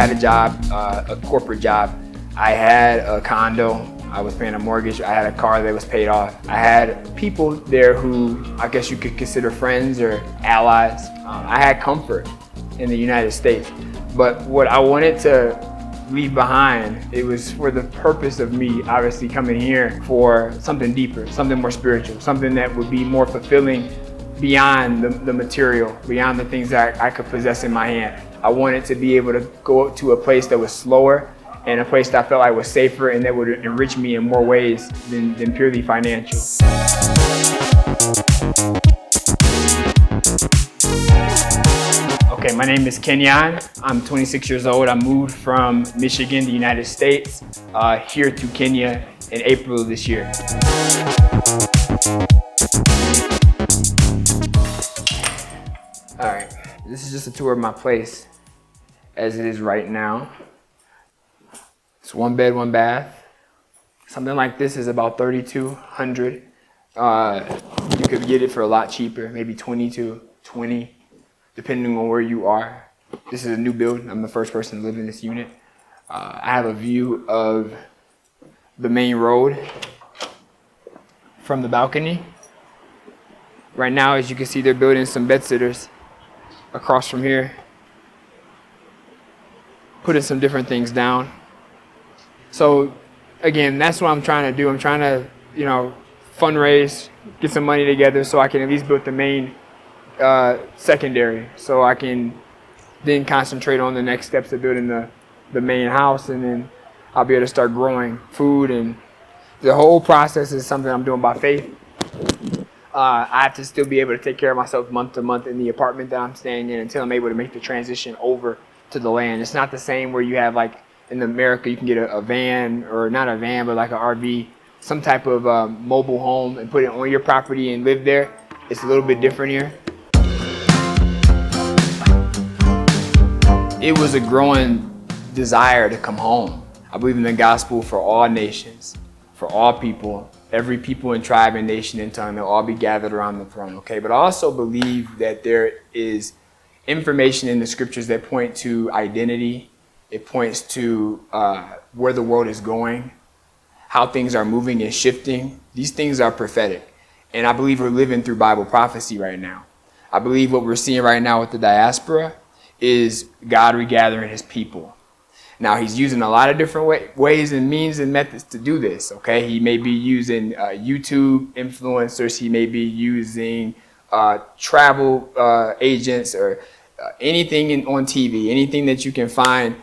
had a job, a corporate job. I had a condo. I was paying a mortgage. I had a car that was paid off. I had people there who I guess you could consider friends or allies. I had comfort in the United States. But what I wanted to leave behind, it was for the purpose of me obviously coming here for something deeper, something more spiritual, something that would be more fulfilling beyond the material, beyond the things that I could possess in my hand. I wanted to be able to go to a place that was slower and a place that I felt like was safer and that would enrich me in more ways than purely financial. Okay, my name is Kenyon. I'm 26 years old. I moved from Michigan, the United States, here to Kenya in April of this year. All right, this is just a tour of my place as it is right now. It's 1 bed, 1 bath. Something like this is about $3,200. You could get it for a lot cheaper, maybe $20, depending on where you are. This is a new build. I'm the first person to live in this unit. I have a view of the main road from the balcony. Right now, as you can see, they're building some bed-sitters across from here, putting some different things down. So again, that's what I'm trying to do. I'm trying to, fundraise, get some money together so I can at least build the main secondary, so I can then concentrate on the next steps of building the main house, and then I'll be able to start growing food. And the whole process is something I'm doing by faith. I have to still be able to take care of myself month to month in the apartment that I'm staying in until I'm able to make the transition over to the land. It's not the same where you have, like in America, you can get a van, or not a van, but like an RV, some type of mobile home, and put it on your property and live there. It's a little bit different here. It was a growing desire to come home. I believe in the gospel for all nations, for all people, every people and tribe and nation and tongue, they'll all be gathered around the throne, okay? But I also believe that there is information in the scriptures that point to identity. It points to where the world is going, how things are moving and shifting. These things are prophetic. And I believe we're living through Bible prophecy right now. I believe what we're seeing right now with the diaspora is God regathering his people. Now, he's using a lot of different ways and means and methods to do this, okay? He may be using YouTube influencers. He may be using travel agents, or anything on TV, anything that you can find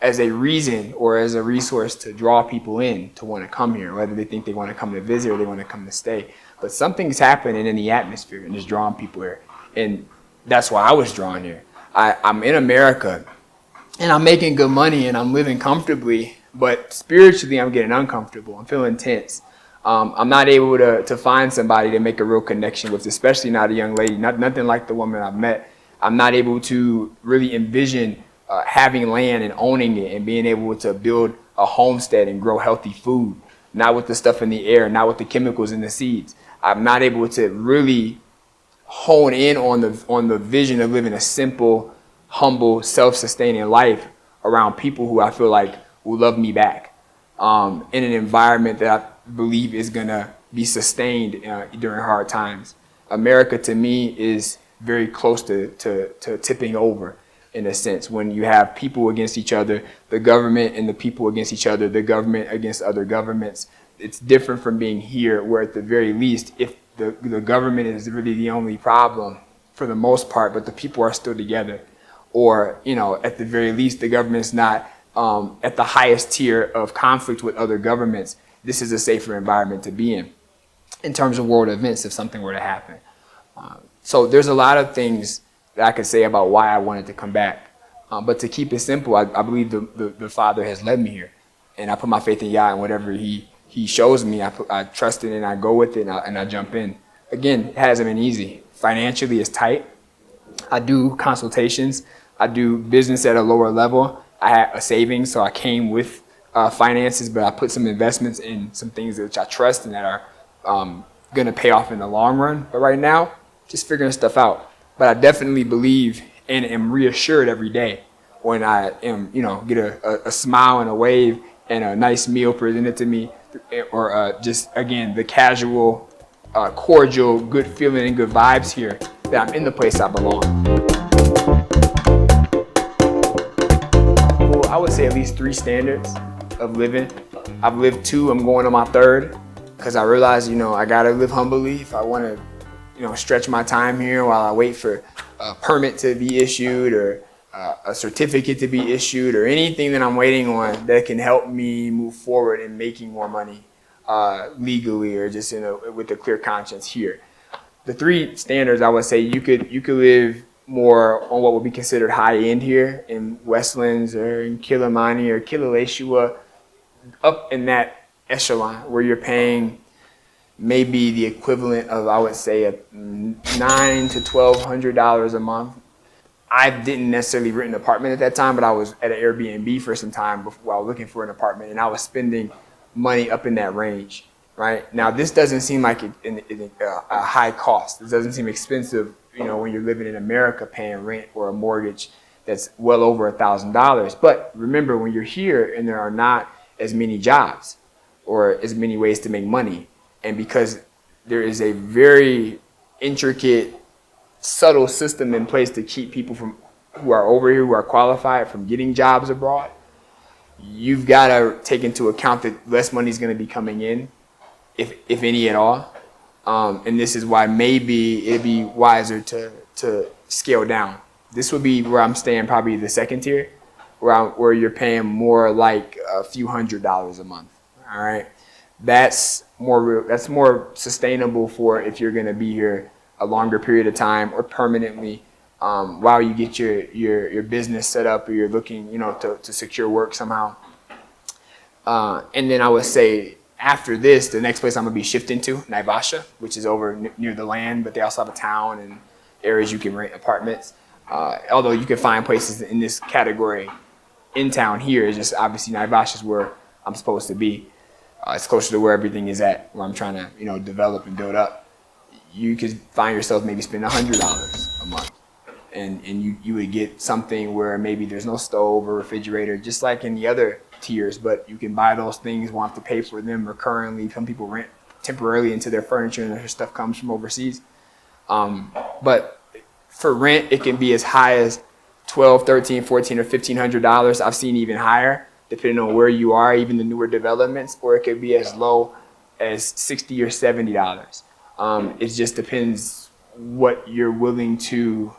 as a reason or as a resource to draw people in to want to come here, whether they think they want to come to visit or they want to come to stay. But something's happening in the atmosphere and it's drawing people here. And that's why I was drawn here. I'm in America and I'm making good money and I'm living comfortably, but spiritually I'm getting uncomfortable. I'm feeling tense. I'm not able to find somebody to make a real connection with, especially not a young lady, nothing like the woman I've met. I'm not able to really envision having land and owning it and being able to build a homestead and grow healthy food, not with the stuff in the air, not with the chemicals in the seeds. I'm not able to really hone in on the vision of living a simple, humble, self-sustaining life around people who I feel like will love me back, in an environment that I believe is gonna be sustained during hard times. America to me is very close to tipping over, in a sense, when you have people against each other, the government and the people against each other, the government against other governments. It's different from being here, where at the very least, if the government is really the only problem for the most part, but the people are still together, or at the very least, the government's not at the highest tier of conflict with other governments, this is a safer environment to be in terms of world events if something were to happen. So there's a lot of things that I could say about why I wanted to come back. But to keep it simple, I believe the Father has led me here. And I put my faith in Yah, and whatever he shows me, I trust it and I go with it and I jump in. Again, it hasn't been easy. Financially, it's tight. I do consultations. I do business at a lower level. I had a savings, so I came with finances, but I put some investments in some things which I trust and that are going to pay off in the long run. But right now, just figuring stuff out. But I definitely believe and am reassured every day when I am, get a smile and a wave and a nice meal presented to me, or just, again, the casual, cordial, good feeling and good vibes here, that I'm in the place I belong. Well, I would say at least 3 standards of living. I've lived 2, I'm going on my 3rd, because I realized, I gotta live humbly if I wanna, stretch my time here while I wait for a permit to be issued, or a certificate to be issued, or anything that I'm waiting on that can help me move forward in making more money legally, or just with a clear conscience here. The 3 standards, I would say you could live more on what would be considered high end here in Westlands or in Kilimani or Kilauea, up in that echelon where you're paying maybe the equivalent of, I would say, $900 to $1,200 a month. I didn't necessarily rent an apartment at that time, but I was at an Airbnb for some time while looking for an apartment, and I was spending money up in that range. Right now, this doesn't seem like a high cost. This doesn't seem expensive, when you're living in America paying rent or a mortgage that's well over $1,000. But remember, when you're here and there are not as many jobs or as many ways to make money, and because there is a very intricate, subtle system in place to keep people who are over here, who are qualified, from getting jobs abroad, you've got to take into account that less money is going to be coming in, if any at all. And this is why maybe it'd be wiser to scale down. This would be where I'm staying, probably the 2nd tier, where you're paying more like a few $100s a month. All right, that's more sustainable for if you're going to be here a longer period of time or permanently, while you get your business set up, or you're looking, to secure work somehow. And then I would say, after this, the next place I'm gonna be shifting to, Navasha, which is over near the land, but they also have a town and areas you can rent apartments. Although you can find places in this category in town here, it's just obviously Navasha is where I'm supposed to be. It's closer to where everything is at, where I'm trying to, develop and build up. You could find yourself maybe spending $100 a month, and you would get something where maybe there's no stove or refrigerator, just like in the other tiers, but you can buy those things, won't have to pay for them recurrently. Some people rent temporarily into their furniture and their stuff comes from overseas. But for rent, it can be as high as $1,200, $1,300, $1,400, or $1,500. I've seen even higher, depending on where you are, even the newer developments, or it could be as low as $60 or $70. It just depends what you're willing to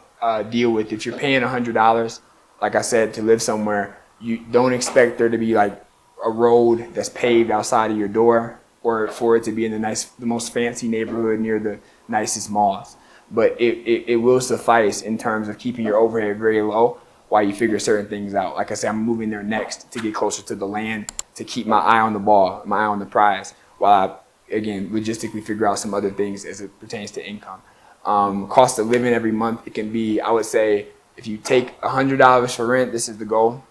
deal with. If you're paying $100, like I said, to live somewhere, you don't expect there to be like a road that's paved outside of your door, or for it to be in the most fancy neighborhood near the nicest malls. But it will suffice in terms of keeping your overhead very low while you figure certain things out. Like I said, I'm moving there next to get closer to the land, to keep my eye on the ball, my eye on the prize, while I, again, logistically figure out some other things as it pertains to income. Cost of living every month, it can be, I would say, if you take $100 for rent, this is the goal.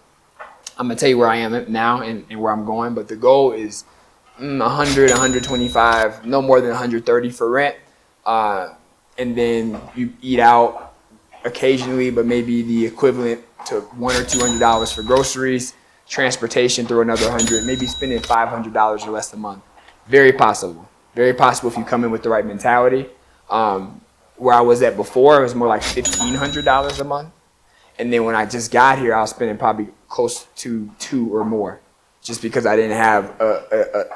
I'm gonna tell you where I am now and where I'm going, but the goal is 100, 125, no more than 130 for rent. And then you eat out occasionally, but maybe the equivalent to $100 or $200 for groceries, transportation, throw another 100, maybe spending $500 or less a month. Very possible. Very possible if you come in with the right mentality. Where I was at before, it was more like $1,500 a month. And then when I just got here, I was spending probably close to 2 or more, just because I didn't have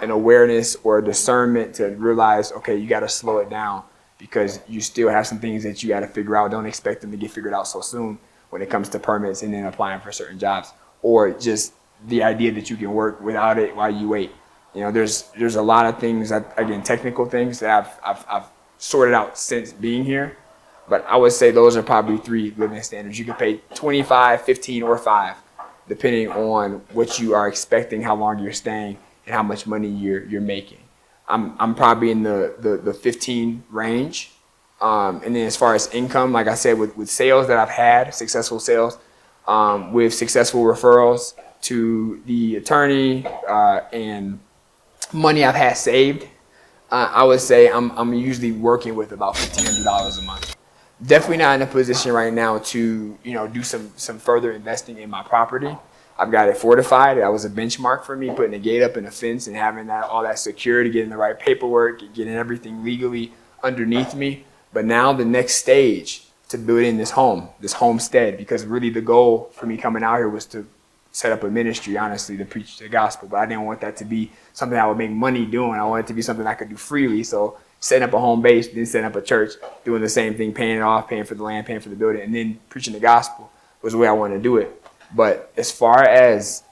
an awareness or a discernment to realize, okay, you got to slow it down, because you still have some things that you got to figure out. Don't expect them to get figured out so soon when it comes to permits and then applying for certain jobs, or just the idea that you can work without it while you wait. There's a lot of things that, again, technical things that I've sorted out since being here. But I would say those are probably 3 living standards. You can pay 25, 15, or 5, depending on what you are expecting, how long you're staying, and how much money you're making. I'm probably in the 15 range. And then as far as income, like I said, with sales that I've had, successful sales, with successful referrals to the attorney, and money I've had saved, I would say I'm usually working with about $1,500 a month. definitely not in a position right now to, do some further investing in my property. I've got it fortified. That was a benchmark for me, putting a gate up and a fence and having all that security, getting the right paperwork, getting everything legally underneath me. But now the next stage to building this homestead, because really the goal for me coming out here was to set up a ministry, honestly, to preach the gospel. But I didn't want that to be something I would make money doing. I wanted it to be something I could do freely. So setting up a home base, then setting up a church, doing the same thing, paying it off, paying for the land, paying for the building, and then preaching the gospel was the way I wanted to do it. But as far as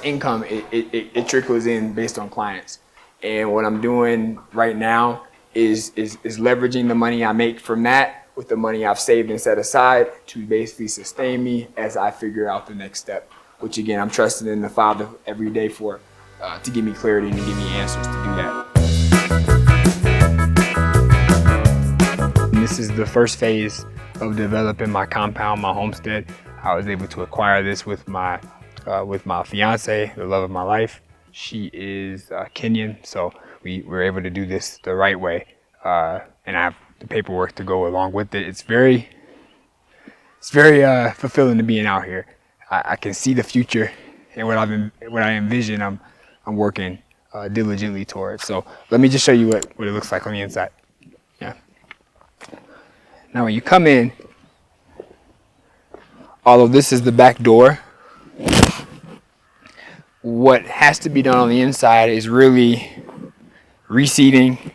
income, it trickles in based on clients. And what I'm doing right now is leveraging the money I make from that with the money I've saved and set aside to basically sustain me as I figure out the next step, which again, I'm trusting in the Father every day to give me clarity and to give me answers to do that. And this is the first phase of developing my compound, my homestead. I was able to acquire this with my fiancée, the love of my life. She is Kenyan, so we were able to do this the right way, and I have the paperwork to go along with it. It's very fulfilling to being out here. I can see the future, and what I envision, I'm working diligently towards. So let me just show you what it looks like on the inside. Yeah. Now when you come in, although this is the back door, what has to be done on the inside is really reseeding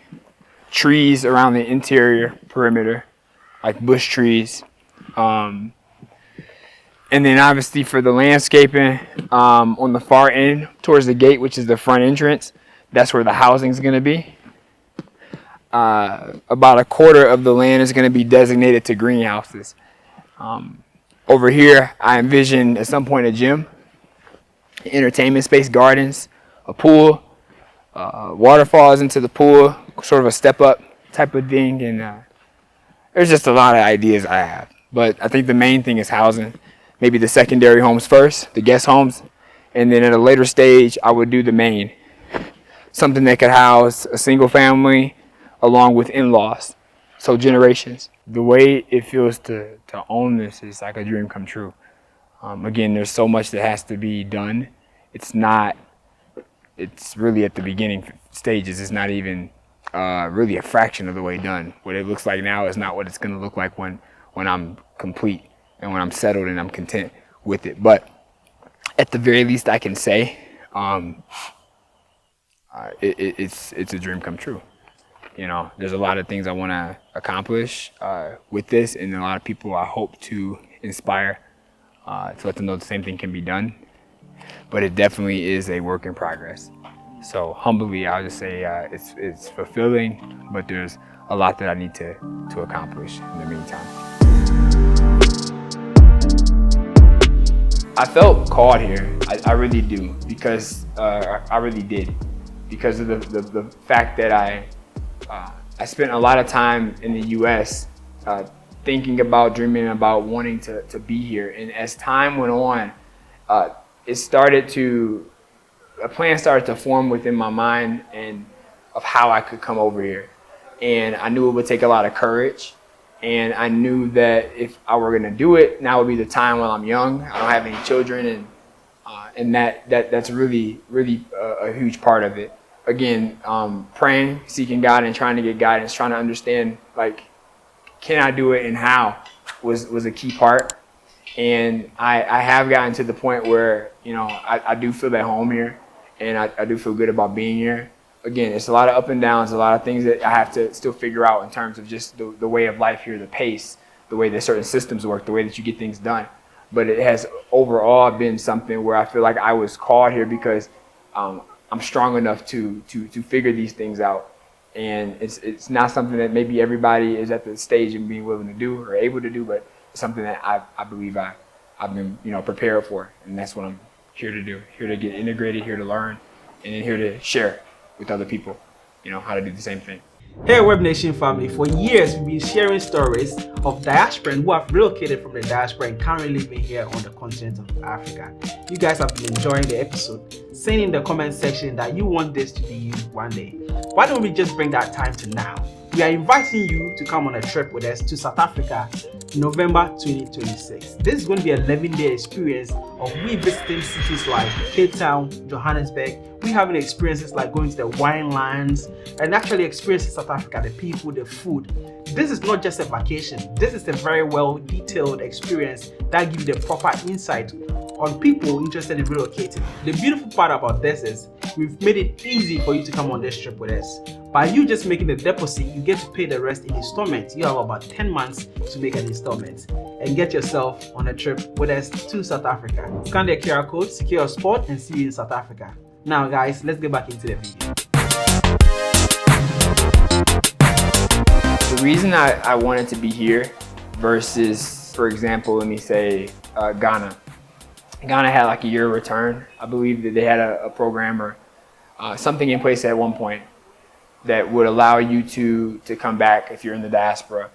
trees around the interior perimeter, like bush trees. And then obviously for the landscaping, on the far end towards the gate, which is the front entrance, that's where the housing is going to be. About a quarter of the land is going to be designated to greenhouses. Over here, I envision at some point a gym, entertainment space, gardens, a pool, waterfalls into the pool, sort of a step up type of thing. And there's just a lot of ideas I have. But I think the main thing is housing. Maybe the secondary homes first, the guest homes. And then at a later stage, I would do the main. Something that could house a single family along with in-laws. So generations. The way it feels to own this is like a dream come true. Again, there's so much that has to be done. It's really at the beginning stages. It's not even really a fraction of the way done. What it looks like now is not what it's going to look like when I'm complete and when I'm settled and I'm content with it. But at the very least, I can say it's a dream come true. There's a lot of things I want to accomplish with this, and a lot of people I hope to inspire to let them know the same thing can be done. But it definitely is a work in progress. So humbly, I'll just say it's fulfilling, but there's a lot that I need to accomplish in the meantime. I felt called here. I really do, because I really did, because of the fact that I spent a lot of time in the U.S. Thinking about, dreaming about, wanting to be here. And as time went on, a plan started to form within my mind and of how I could come over here. And I knew it would take a lot of courage. And I knew that if I were going to do it, now would be the time while I'm young. I don't have any children, and that's really a huge part of it. Again, praying, seeking God, and trying to get guidance, trying to understand, like, can I do it and how was a key part. And I have gotten to the point where, I do feel at home here, and I do feel good about being here. Again, it's a lot of up and downs, a lot of things that I have to still figure out in terms of just the way of life here, the pace, the way that certain systems work, the way that you get things done. But it has overall been something where I feel like I was called here because I'm strong enough to figure these things out. And it's not something that maybe everybody is at the stage of being willing to do or able to do, but it's something that I believe I've been prepared for. And that's what I'm here to do, here to get integrated, here to learn, and then here to share with other people, how to do the same thing. Hey Web Nation family, for years we've been sharing stories of diasporans who have relocated from the diaspora and currently living here on the continent of Africa. You guys have been enjoying the episode, saying in the comment section that you want this to be you one day. Why don't we just bring that time to now? we are inviting you to come on a trip with us to South Africa, November 2026. This is going to be an 11-day experience of we visiting cities like Cape Town, Johannesburg. We having experiences like going to the wine lands and actually experiencing South Africa, the people, the food. This is not just a vacation. This is a very well detailed experience that gives you the proper insight on people interested in relocating. The beautiful part about this is we've made it easy for you to come on this trip with us. By you just making the deposit, you get to pay the rest in installments. You have about 10 months to make an installment and get yourself on a trip with us to South Africa. Scan the QR code, secure your spot, and see you in South Africa. Now guys, let's get back into the video. The reason I wanted to be here versus, for example, let me say Ghana. Ghana had like a year return. I believe that they had a program or something in place at one point that would allow you to come back if you're in the diaspora.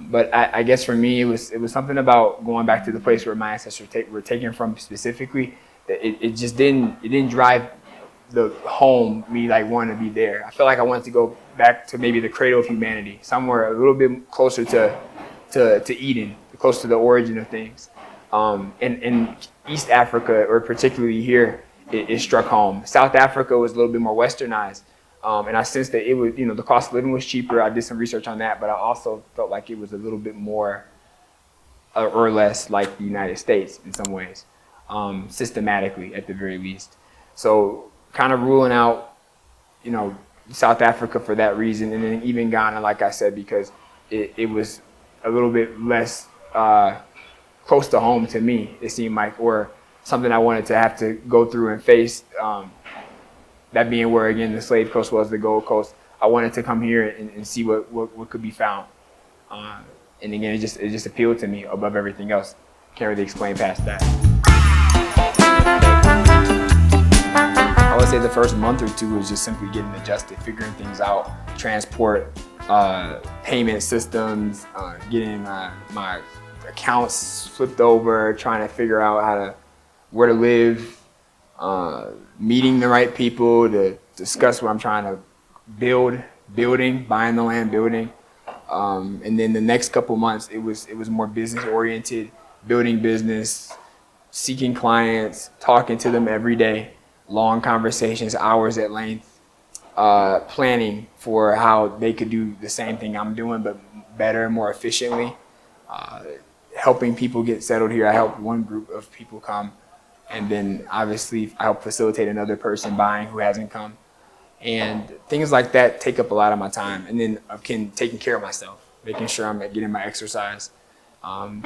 But I guess for me, it was something about going back to the place where my ancestors were taken from specifically, that it just didn't drive the home me like wanting to be there. I felt like I wanted to go back to maybe the cradle of humanity, somewhere a little bit closer to Eden, close to the origin of things. In East Africa, or particularly here, it struck home. South Africa was a little bit more westernized. And I sensed that it was, the cost of living was cheaper. I did some research on that, but I also felt like it was a little bit more or less like the United States in some ways, systematically at the very least. So kind of ruling out, South Africa for that reason, and then even Ghana, like I said, because it was a little bit less close to home to me, it seemed like, or something I wanted to have to go through and face. That being where, again, the slave coast was the Gold Coast. I wanted to come here and see what could be found. And again, it just appealed to me above everything else. Can't really explain past that. I would say the first month or two was just simply getting adjusted, figuring things out, transport, payment systems, getting my accounts flipped over, trying to figure out where to live, meeting the right people to discuss what I'm trying to buying the land, building. And then the next couple months, it was more business oriented, building business, seeking clients, talking to them every day, long conversations, hours at length, planning for how they could do the same thing I'm doing, but better, more efficiently, helping people get settled here. I helped one group of people come. And then obviously I help facilitate another person buying who hasn't come. And things like that take up a lot of my time. And then taking care of myself, making sure I'm getting my exercise,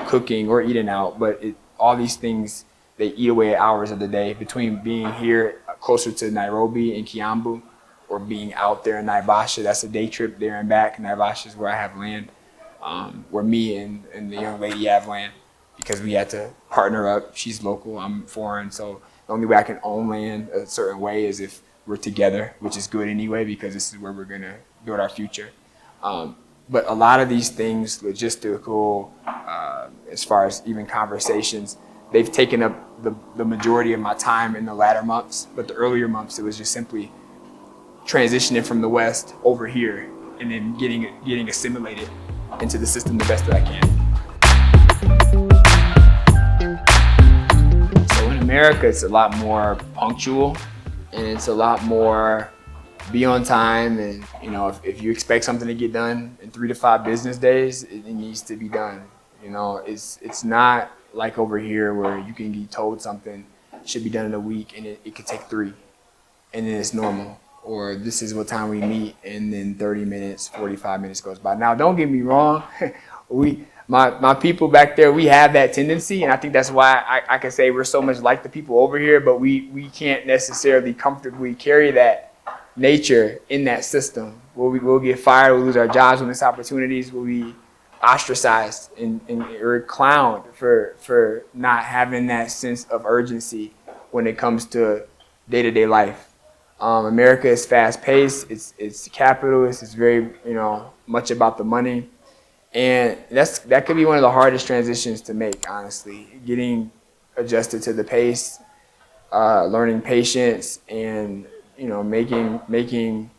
cooking or eating out. But all these things, they eat away at hours of the day between being here closer to Nairobi and Kiambu or being out there in Navasha. That's a day trip there and back. Navasha is where I have land, where me and the young lady have land. Because we had to partner up. She's local, I'm foreign, so the only way I can own land a certain way is if we're together, which is good anyway, because this is where we're gonna build our future. But a lot of these things, logistical, as far as even conversations, they've taken up the majority of my time in the latter months, but the earlier months, it was just simply transitioning from the West over here and then getting assimilated into the system the best that I can. America, it's a lot more punctual and it's a lot more be on time. And if you expect something to get done in 3 to 5 business days, it needs to be done. It's not like over here where you can be told something should be done in a week and it could take 3 and then it's normal. Or this is what time we meet and then 30 minutes, 45 minutes goes by. Now, don't get me wrong. My people back there, we have that tendency, and I think that's why I can say we're so much like the people over here, but we can't necessarily comfortably carry that nature in that system. We'll get fired, we'll lose our jobs, we'll miss opportunities, we'll be ostracized or clowned for not having that sense of urgency when it comes to day-to-day life. America is fast-paced, it's capitalist, it's very much about the money. And that could be one of the hardest transitions to make, honestly. Getting adjusted to the pace, learning patience, and making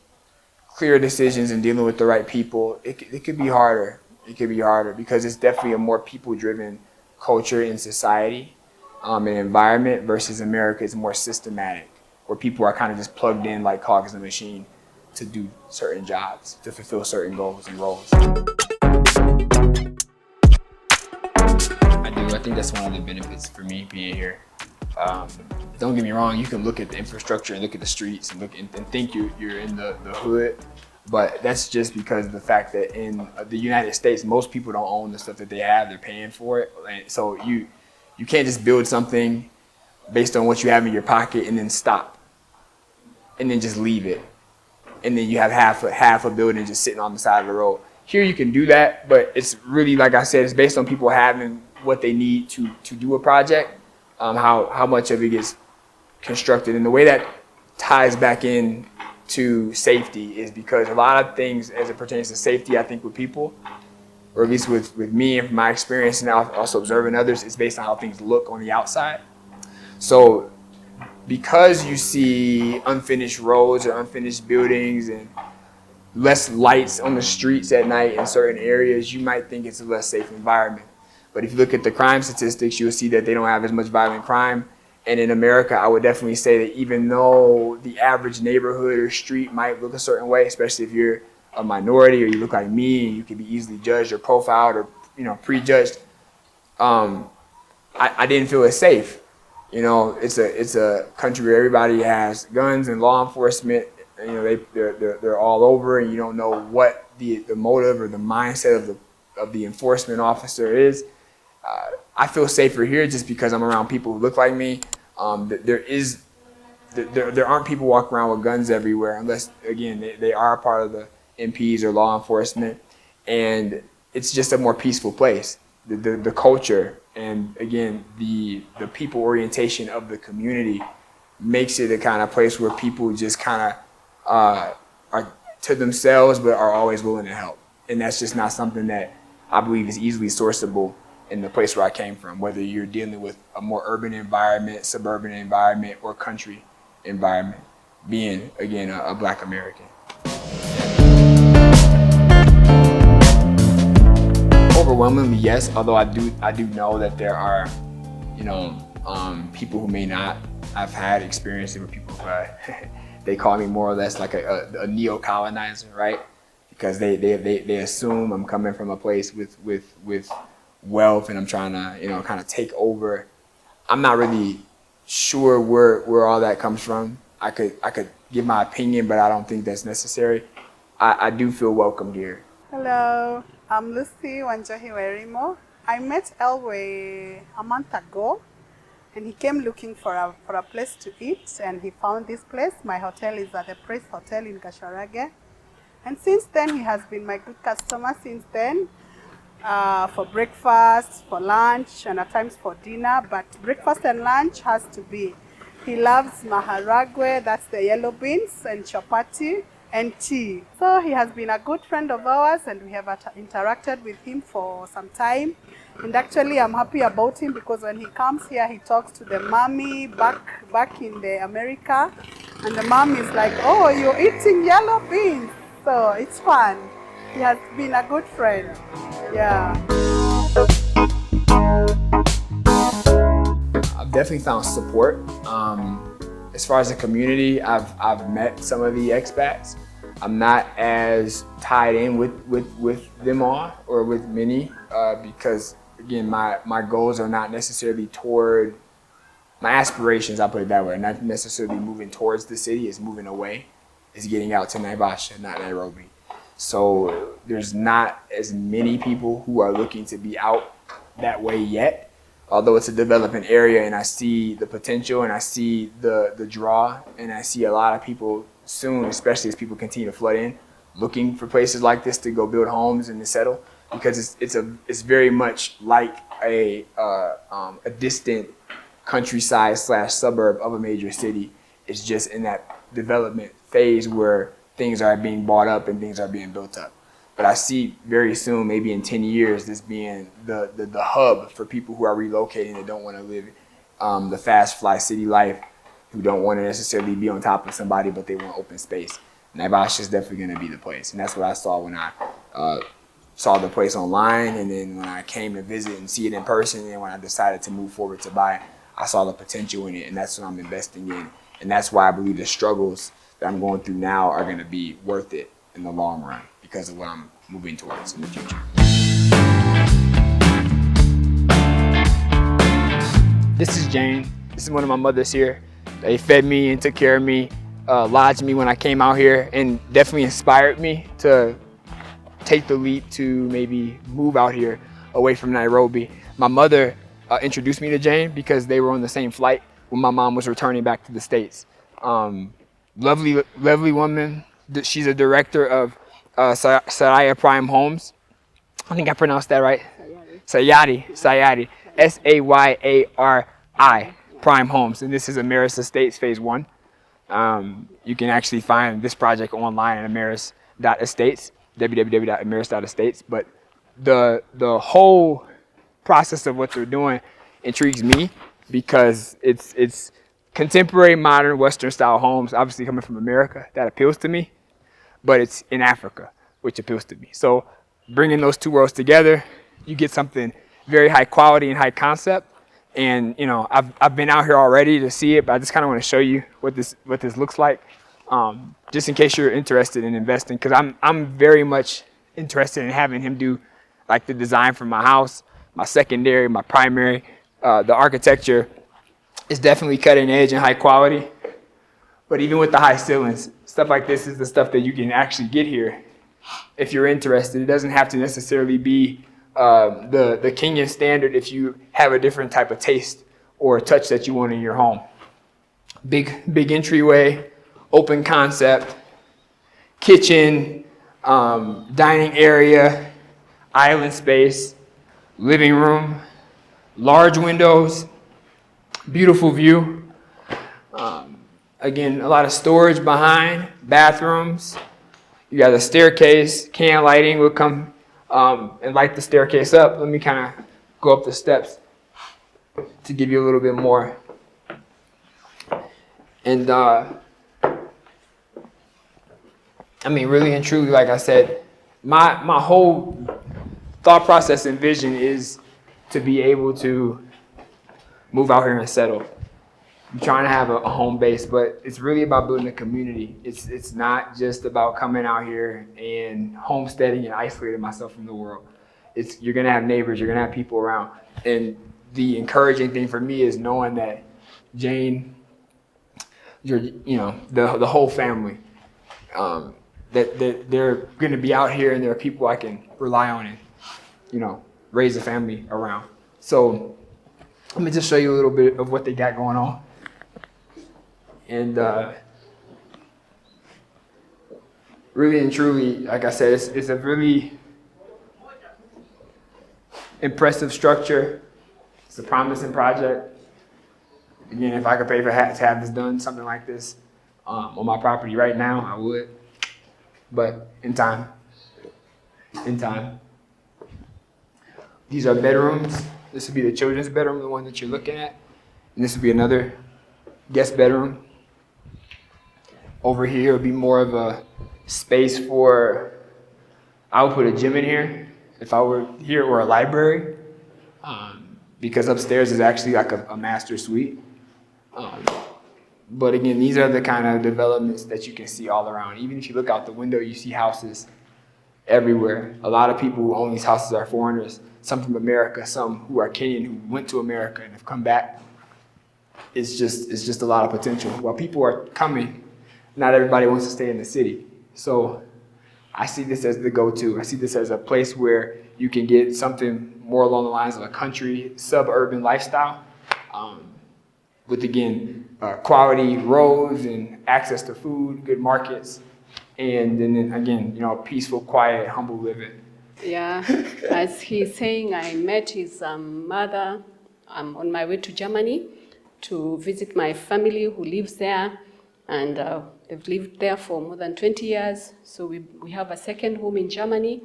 clear decisions and dealing with the right people, it could be harder. It could be harder because it's definitely a more people-driven culture in society and environment versus America is more systematic, where people are kind of just plugged in like cogs in a machine to do certain jobs, to fulfill certain goals and roles. I think that's one of the benefits for me being here. Don't get me wrong, you can look at the infrastructure and look at the streets and look and think you're in the hood, but that's just because of the fact that in the United States, most people don't own the stuff that they have, they're paying for it. And so you can't just build something based on what you have in your pocket and then stop and then just leave it. And then you have half a building just sitting on the side of the road. Here you can do that, but it's really, like I said, it's based on people having what they need to do a project, how much of it gets constructed. And the way that ties back in to safety is because a lot of things as it pertains to safety, I think with people, or at least with me and from my experience and also observing others, it's based on how things look on the outside. So because you see unfinished roads or unfinished buildings and less lights on the streets at night in certain areas, you might think it's a less safe environment. But if you look at the crime statistics, you'll see that they don't have as much violent crime. And in America, I would definitely say that even though the average neighborhood or street might look a certain way, especially if you're a minority or you look like me and you can be easily judged or profiled or prejudged, I didn't feel as safe. It's a country where everybody has guns and law enforcement. They're all over, and you don't know what the motive or the mindset of the enforcement officer is. I feel safer here just because I'm around people who look like me. There aren't people walking around with guns everywhere unless, again, they are part of the MPs or law enforcement. And it's just a more peaceful place. The culture and, again, the people orientation of the community makes it a kind of place where people just kind of are to themselves but are always willing to help. And that's just not something that I believe is easily sourceable in the place where I came from, whether you're dealing with a more urban environment, suburban environment, or country environment, being, again, a Black American. Overwhelmingly, yes, although I do know that there are, people who may not have had experience with people who they call me more or less like a neo-colonizer, right? Because they assume I'm coming from a place with wealth and I'm trying to, kind of take over. I'm not really sure where all that comes from. I could give my opinion, but I don't think that's necessary. I do feel welcomed here. Hello, I'm Lucy Wanjohi. I met Elway a month ago, and he came looking for a place to eat, and he found this place. My hotel is at the Praise Hotel in Gasharage. And since then, he has been my good customer since then, for breakfast, for lunch, and at times for dinner. But breakfast and lunch has to be. He loves maharagwe, that's the yellow beans, and chapati, and tea. So he has been a good friend of ours, and we have interacted with him for some time. And actually, I'm happy about him because when he comes here, he talks to the mommy back in the America. And the mom is like, oh, you're eating yellow beans. So it's fun. He has been a good friend. Yeah. I've definitely found support. As far as the community, I've met some of the expats. I'm not as tied in with them all or with many because, again, my goals are not necessarily toward, my aspirations, I'll put it that way, are not necessarily moving towards the city, it's moving away. It's getting out to Navasha, not Nairobi. So there's not as many people who are looking to be out that way yet, although it's a developing area and I see the potential and I see the draw and I see a lot of people soon, especially as people continue to flood in, looking for places like this to go build homes and to settle, because it's very much like a distant countryside / suburb of a major city. It's just in that development phase where things are being bought up and things are being built up. But I see very soon, maybe in 10 years, this being the hub for people who are relocating that don't want to live the fast fly city life, who don't want to necessarily be on top of somebody, but they want open space. Navasha is definitely going to be the place. And that's what I saw when I saw the place online, and then when I came to visit and see it in person, and when I decided to move forward to buy it, I saw the potential in it, and that's what I'm investing in. And that's why I believe the struggles that I'm going through now are going to be worth it in the long run because of what I'm moving towards in the future. This is Jane. This is one of my mothers here. They fed me and took care of me, lodged me when I came out here, and definitely inspired me to take the leap to maybe move out here away from Nairobi. My mother introduced me to Jane because they were on the same flight when my mom was returning back to the States. Lovely woman. She's a director of Sayari Prime Homes. I think I pronounced that right. Sayari. Sayari Prime Homes. And this is Ameris Estates Phase 1. You can actually find this project online at ameris.estates, www.ameris.estates. But the whole process of what they're doing intrigues me because it's contemporary, modern, Western style homes, obviously coming from America, that appeals to me, but it's in Africa, which appeals to me. So bringing those two worlds together, you get something very high quality and high concept. And you know, I've been out here already to see it, but I just kind of want to show you what this looks like, just in case you're interested in investing, because I'm very much interested in having him do like the design for my house, my secondary, my primary. The architecture is definitely cutting edge and high quality, but even with the high ceilings, stuff like this is the stuff that you can actually get here if you're interested. It doesn't have to necessarily be the Kenyan standard if you have a different type of taste or touch that you want in your home. Big entryway, open concept, kitchen, dining area, island space, living room, large windows, beautiful view. Again, a lot of storage behind, bathrooms. You got a staircase, can lighting will come and light the staircase up. Let me kind of go up the steps to give you a little bit more. And I mean, really and truly, like I said, my whole thought process and vision is to be able to move out here and settle. I'm trying to have a home base, but it's really about building a community. It's not just about coming out here and homesteading and isolating myself from the world. You're gonna have neighbors, you're gonna have people around. And the encouraging thing for me is knowing that Jane, the whole family, that they're gonna be out here and there are people I can rely on and, raise a family around. So let me just show you a little bit of what they got going on. And really and truly, like I said, it's a really impressive structure. It's a promising project. Again, if I could pay to have this done, something like this, on my property right now, I would. But in time. These are bedrooms. This would be the children's bedroom, the one that you're looking at. And this would be another guest bedroom. Over here would be more of a space for, I would put a gym in here if I were here, or a library, because upstairs is actually like a master suite. But again, these are the kind of developments that you can see all around. Even if you look out the window, you see houses everywhere. A lot of people who own these houses are foreigners, some from America, some who are Kenyan who went to America and have come back. It's just a lot of potential. While people are coming, not everybody wants to stay in the city. So I see this as the go-to. I see this as a place where you can get something more along the lines of a country, suburban lifestyle, with, again, quality roads and access to food, good markets, and then again, peaceful, quiet, humble living. Yeah, as he's saying, I met his mother on my way to Germany to visit my family who lives there, and they've lived there for more than 20 years. So we have a second home in Germany,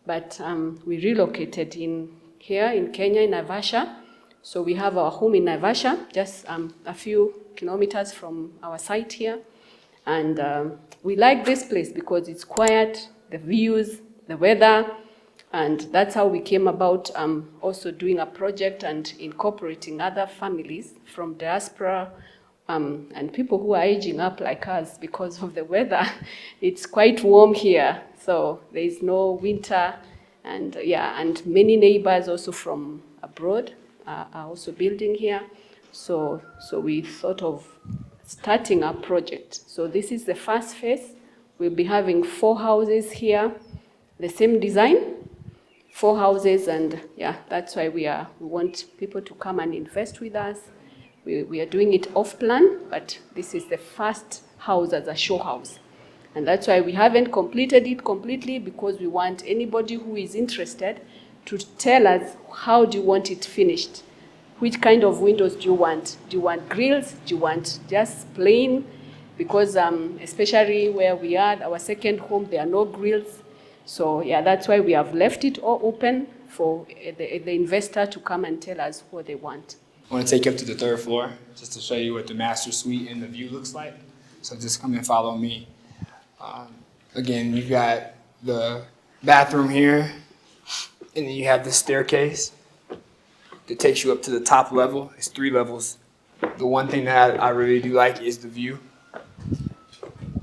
but we relocated here in Kenya, in Navasha. So we have our home in Navasha, just a few kilometers from our site here. And we like this place because it's quiet, the views, the weather, and that's how we came about also doing a project and incorporating other families from diaspora and people who are aging up like us because of the weather. It's quite warm here, so there is no winter, and and many neighbors also from abroad are also building here. So we thought of starting a project. So this is the first phase. We'll be having 4 houses here, the same design, 4 houses, and that's why we want people to come and invest with us. We are doing it off plan, but this is the first house as a show house. And that's why we haven't completed it completely, because we want anybody who is interested to tell us, how do you want it finished? Which kind of windows do you want? Do you want grills? Do you want just plain? Because especially where we are, our second home, there are no grills. So that's why we have left it all open for the investor to come and tell us what they want. I want to take you up to the 3rd floor just to show you what the master suite and the view looks like. So just come and follow me. Again, you've got the bathroom here, and then you have the staircase that takes you up to the top level. It's 3 levels. The one thing that I really do like is the view.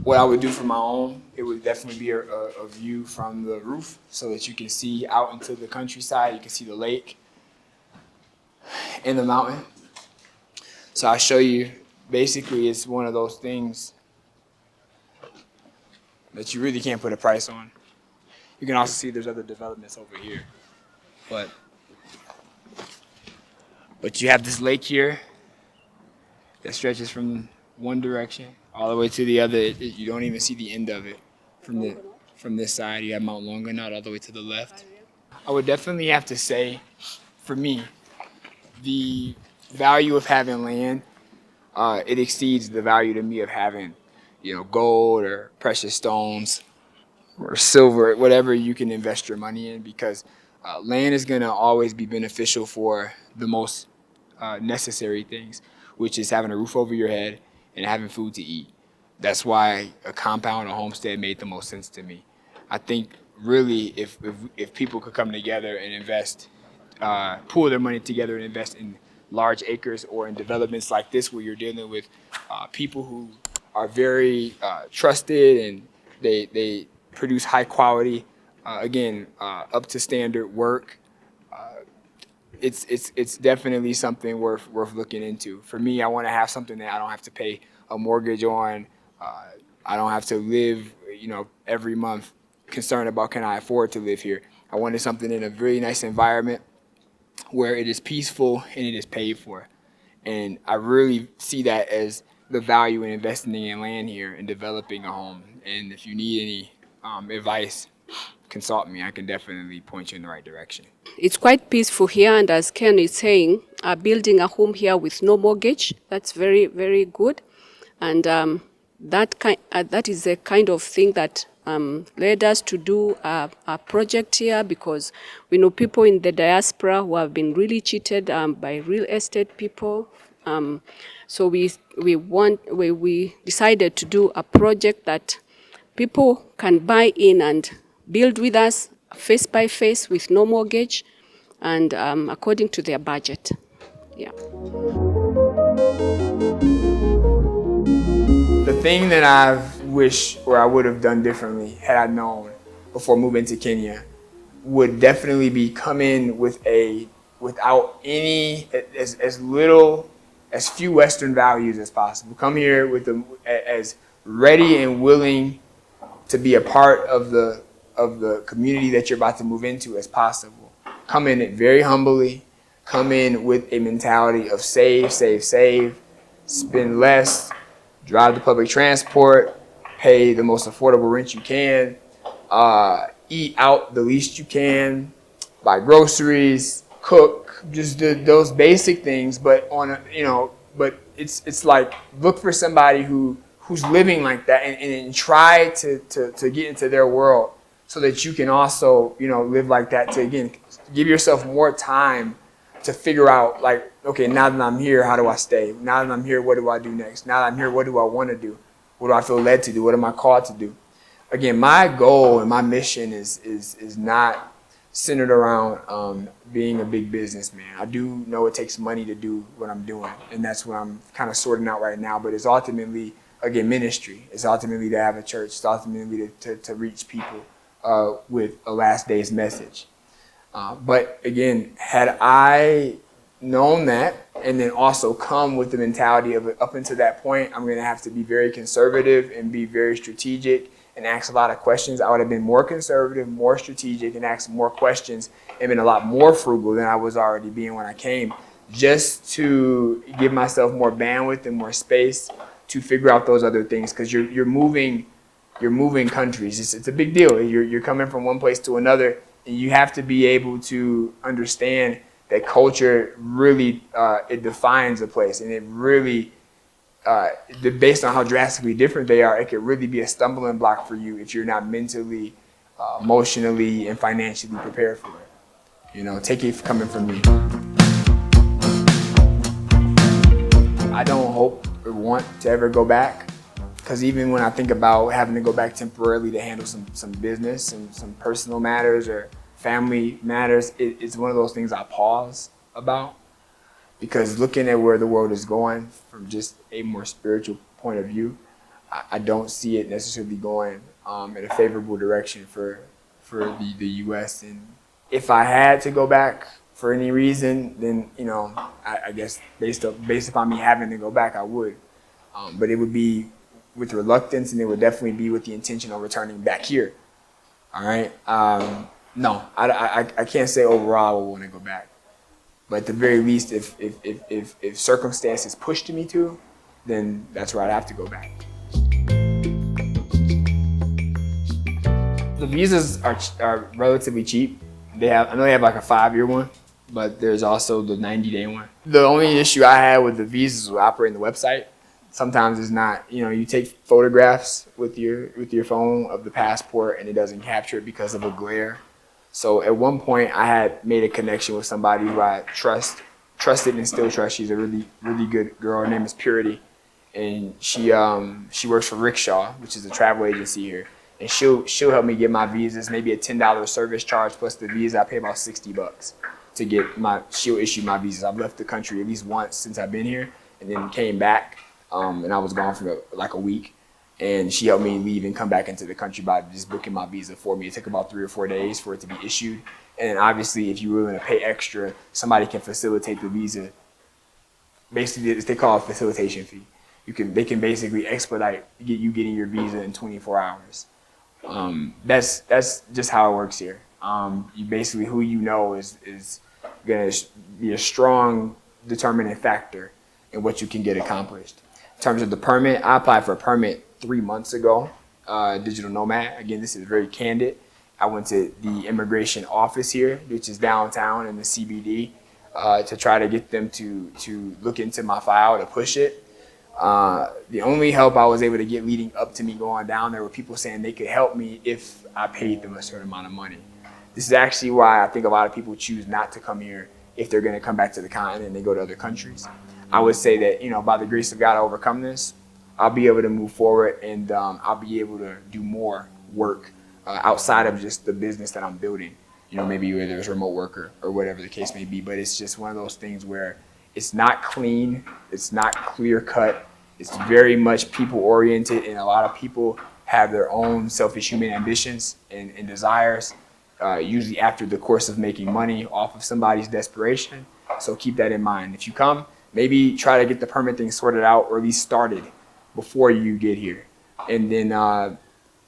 What I would do for my own, it would definitely be a view from the roof so that you can see out into the countryside. You can see the lake and the mountain. So I'll show you. Basically, it's one of those things that you really can't put a price on. You can also see there's other developments over here. But you have this lake here that stretches from one direction all the way to the other. You don't even see the end of it. From this side, you have Mount Longonot all the way to the left. I would definitely have to say, for me, the value of having land, it exceeds the value to me of having, gold or precious stones or silver, whatever you can invest your money in, because land is going to always be beneficial for the most necessary things, which is having a roof over your head and having food to eat. That's why a compound or homestead made the most sense to me. I think really if people could come together and invest, pool their money together and invest in large acres or in developments like this, where you're dealing with people who are very trusted, and they produce high quality, up to standard work. It's definitely something worth looking into. For me, I want to have something that I don't have to pay a mortgage on. I don't have to live, every month concerned about, can I afford to live here. I wanted something in a really nice environment where it is peaceful and it is paid for. And I really see that as the value in investing in land here and developing a home. And if you need any advice, consult me. I can definitely point you in the right direction. It's quite peaceful here, and as Ken is saying, building a home here with no mortgage, that's very, very good. And that is the kind of thing that led us to do a project here, because we know people in the diaspora who have been really cheated by real estate people. So we decided to do a project that people can buy in and build with us face by face with no mortgage, and according to their budget. Yeah. The thing that I wish or I would have done differently had I known before moving to Kenya would definitely be come in without any, as few Western values as possible. Come here with as ready and willing to be a part of the community that you're about to move into as possible. Come in it very humbly. Come in with a mentality of save, spend less, drive the public transport, pay the most affordable rent you can, eat out the least you can, buy groceries, cook, just do those basic things. But but it's like, look for somebody who's living like that, and try to get into their world, so that you can also live like that, to again give yourself more time to figure out, like, okay, now that I'm here, how do I stay? Now that I'm here, what do I do next? Now that I'm here, what do I want to do? What do I feel led to do? What am I called to do? Again, my goal and my mission is not centered around being a big businessman. I do know it takes money to do what I'm doing, and that's what I'm kind of sorting out right now. But it's ultimately, again, ministry. It's ultimately to have a church. It's ultimately to reach people with a last day's message. But again, had I known that and then also come with the mentality of up until that point, I'm going to have to be very conservative and be very strategic and ask a lot of questions. I would have been more conservative, more strategic, and asked more questions and been a lot more frugal than I was already being when I came, just to give myself more bandwidth and more space to figure out those other things, because you're moving countries. It's a big deal. You're coming from one place to another, and you have to be able to understand that culture really it defines a place, and it really based on how drastically different they are, it could really be a stumbling block for you if you're not mentally, emotionally, and financially prepared for it. You know, take it coming from me. I don't hope or want to ever go back, because even when I think about having to go back temporarily to handle some business and some personal matters or family matters, it's one of those things I pause about, because looking at where the world is going from just a more spiritual point of view, I don't see it necessarily going in a favorable direction for the U.S. And if I had to go back for any reason, then I guess based upon me having to go back, I would. But it would be with reluctance, and it would definitely be with the intention of returning back here. All right. No, I can't say overall I would want to go back. But at the very least, if circumstances pushed me to, then that's where I'd have to go back. The visas are relatively cheap. I know they have like a 5-year one, but there's also the 90-day one. The only issue I had with the visas was operating the website. Sometimes it's not, you take photographs with your phone of the passport and it doesn't capture it because of a glare. So at one point, I had made a connection with somebody who I trusted and still trust. She's a really, really good girl. Her name is Purity, and she works for Rickshaw, which is a travel agency here. And she'll help me get my visas, maybe a $10 service charge plus the visa. I pay about $60 to get she'll issue my visas. I've left the country at least once since I've been here, and then came back, and I was gone for like a week. And she helped me leave and come back into the country by just booking my visa for me. It took about 3 or 4 days for it to be issued. And obviously, if you're willing to pay extra, somebody can facilitate the visa. Basically, they call it a facilitation fee. They can basically expedite you getting your visa in 24 hours. That's just how it works here. You basically, who you know is going to be a strong determining factor in what you can get accomplished. In terms of the permit, I applied for a permit 3 months ago, digital nomad. Again, this is very candid. I went to the immigration office here, which is downtown in the CBD, to try to get them to look into my file to push it. The only help I was able to get leading up to me going down there were people saying they could help me if I paid them a certain amount of money. This is actually why I think a lot of people choose not to come here if they're going to come back to the continent and they go to other countries. I would say that, by the grace of God, I overcome this. I'll be able to move forward, and I'll be able to do more work outside of just the business that I'm building. Maybe whether it's remote worker or whatever the case may be. But it's just one of those things where it's not clean, it's not clear cut, it's very much people oriented, and a lot of people have their own selfish human ambitions and desires, usually after the course of making money off of somebody's desperation. So keep that in mind. If you come, maybe try to get the permit thing sorted out, or at least started before you get here. And then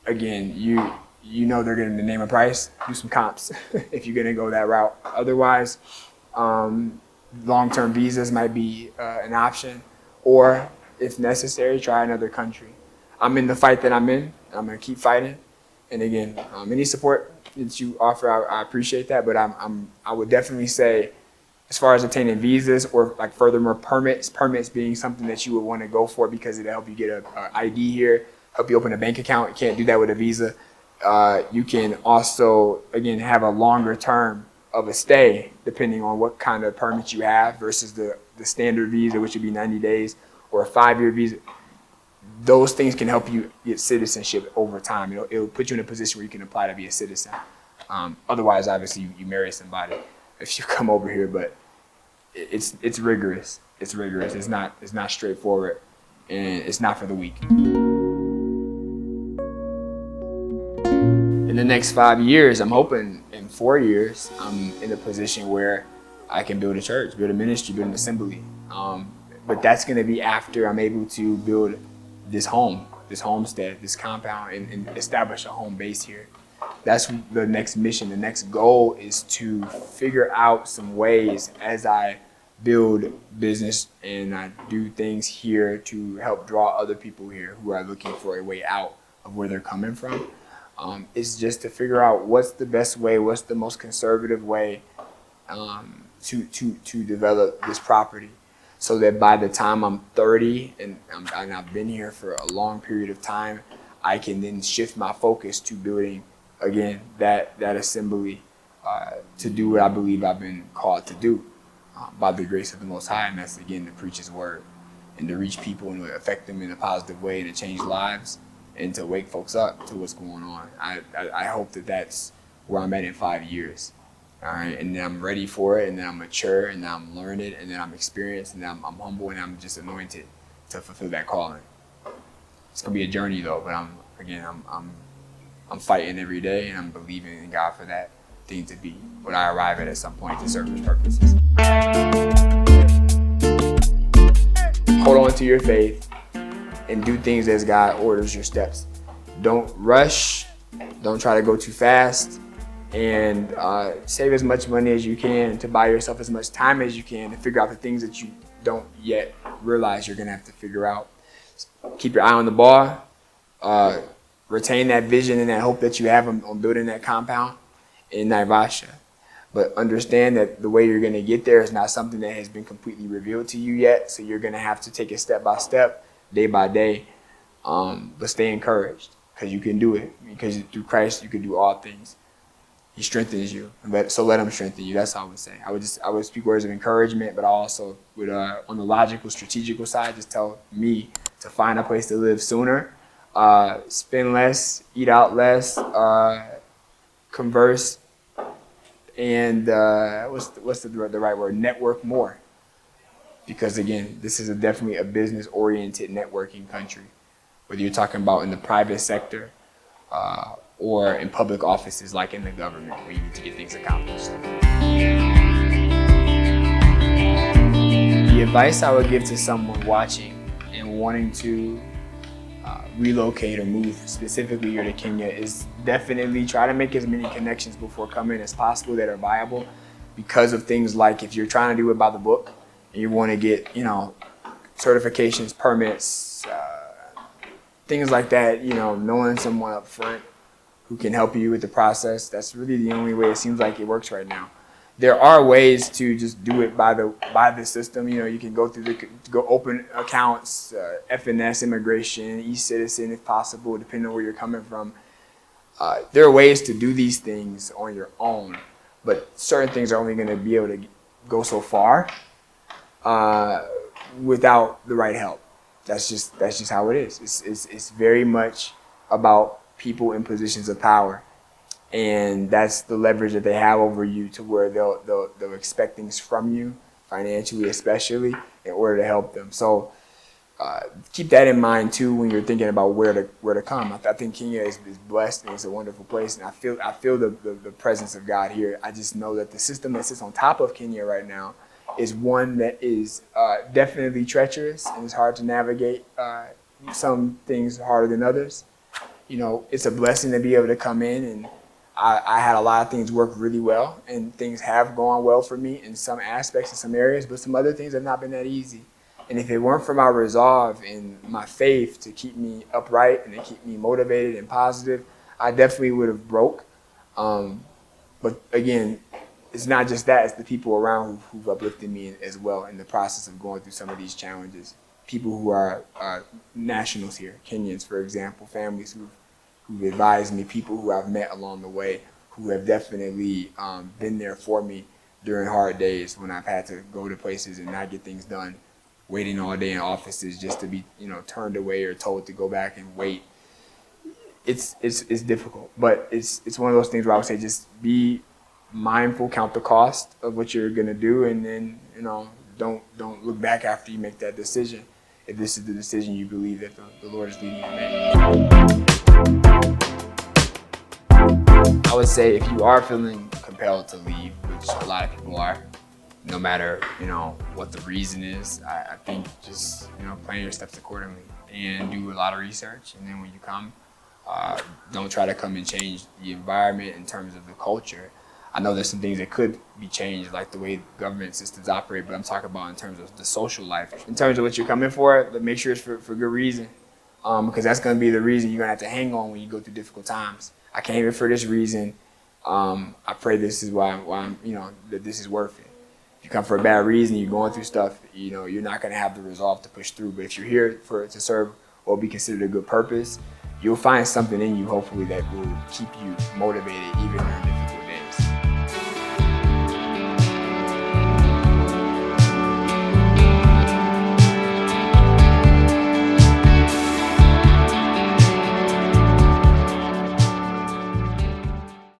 again, they're going to name a price, do some comps if you're going to go that route. Otherwise, long-term visas might be an option, or if necessary, try another country. I'm in the fight that I'm in. I'm going to keep fighting. And again, any support that you offer, I appreciate that. But I would definitely say, as far as obtaining visas or like furthermore permits being something that you would want to go for because it'll help you get an ID here, help you open a bank account. You can't do that with a visa. You can also, again, have a longer term of a stay depending on what kind of permit you have versus the standard visa, which would be 90 days, or a 5-year visa. those things can help you get citizenship over time. It'll put you in a position where you can apply to be a citizen. Otherwise, obviously, you marry somebody if you come over here, but it's rigorous. It's rigorous. It's not straightforward, and it's not for the weak. In the next 5 years, I'm hoping in 4 years, I'm in a position where I can build a church, build a ministry, build an assembly. But that's going to be after I'm able to build this home, this homestead, this compound, and establish a home base here. That's the next mission. The next goal is to figure out some ways as I build business and I do things here to help draw other people here who are looking for a way out of where they're coming from. It's just to figure out what's the best way, what's the most conservative way to develop this property, so that by the time I'm 30 and I've been here for a long period of time, I can then shift my focus to building, again, that assembly to do what I believe I've been called to do by the grace of the Most High, and that's, again, to preach His word and to reach people and to affect them in a positive way and to change lives and to wake folks up to what's going on. I hope that that's where I'm at in 5 years. All right, and then I'm ready for it, and then I'm mature, and then I'm learned, and then I'm experienced, and then I'm humble, and I'm just anointed to fulfill that calling. It's gonna be a journey though, but I'm fighting every day, and I'm believing in God for that thing to be what I arrive at some point to serve His purposes. Hold on to your faith and do things as God orders your steps. Don't rush. Don't try to go too fast. And save as much money as you can to buy yourself as much time as you can to figure out the things that you don't yet realize you're gonna have to figure out. Keep your eye on the ball. Retain that vision and that hope that you have on building that compound in Navasha. But understand that the way you're gonna get there is not something that has been completely revealed to you yet. So you're gonna have to take it step by step, day by day. But stay encouraged, because you can do it. Because through Christ you can do all things. He strengthens you, so let Him strengthen you. That's all I would say. I would speak words of encouragement, but I also would, on the logical, strategical side, just tell me to find a place to live sooner, spend less, eat out less, converse, and what's the right word? Network more. Because again, this is definitely a business-oriented networking country. Whether you're talking about in the private sector, or in public offices like in the government where you need to get things accomplished. The advice I would give to someone watching and wanting to relocate or move specifically here to Kenya is definitely try to make as many connections before coming as possible that are viable, because of things like if you're trying to do it by the book and you want to get, certifications, permits, things like that, knowing someone up front who can help you with the process. That's really the only way it seems like it works right now. There are ways to just do it by the system. You can go go open accounts, FNS, immigration, e-citizen if possible, depending on where you're coming from. There are ways to do these things on your own, but certain things are only going to be able to go so far without the right help. That's just how it is. It's very much about people in positions of power, and that's the leverage that they have over you, to where they'll expect things from you, financially especially, in order to help them. So keep that in mind too when you're thinking about where to come. I think Kenya is blessed, and it's a wonderful place, and I feel the presence of God here. I just know that the system that sits on top of Kenya right now is one that is definitely treacherous, and it's hard to navigate. Some things harder than others. It's a blessing to be able to come in, and I had a lot of things work really well, and things have gone well for me in some aspects, in some areas, but some other things have not been that easy. And if it weren't for my resolve and my faith to keep me upright and to keep me motivated and positive, I definitely would have broke. But again, it's not just that, it's the people around who've uplifted me as well in the process of going through some of these challenges. People who are nationals here, Kenyans, for example, families who've advised me, people who I've met along the way, who have definitely been there for me during hard days when I've had to go to places and not get things done waiting all day in offices just to be, turned away or told to go back and wait. It's difficult, but it's one of those things where I would say just be mindful, count the cost of what you're gonna do, and then don't look back after you make that decision if this is the decision you believe that the Lord is leading you to make. I would say if you are feeling compelled to leave, which a lot of people are, no matter what the reason is, I think just plan your steps accordingly and do a lot of research, and then when you come, don't try to come and change the environment in terms of the culture. I know there's some things that could be changed, like the way government systems operate, but I'm talking about in terms of the social life. In terms of what you're coming for, but make sure it's for good reason, because that's going to be the reason you're going to have to hang on when you go through difficult times. I came here for this reason. I pray this is why I'm, that this is worth it. If you come for a bad reason, you're going through stuff, you're not going to have the resolve to push through. But if you're here to serve what will be considered a good purpose, you'll find something in you, hopefully, that will keep you motivated even during difficult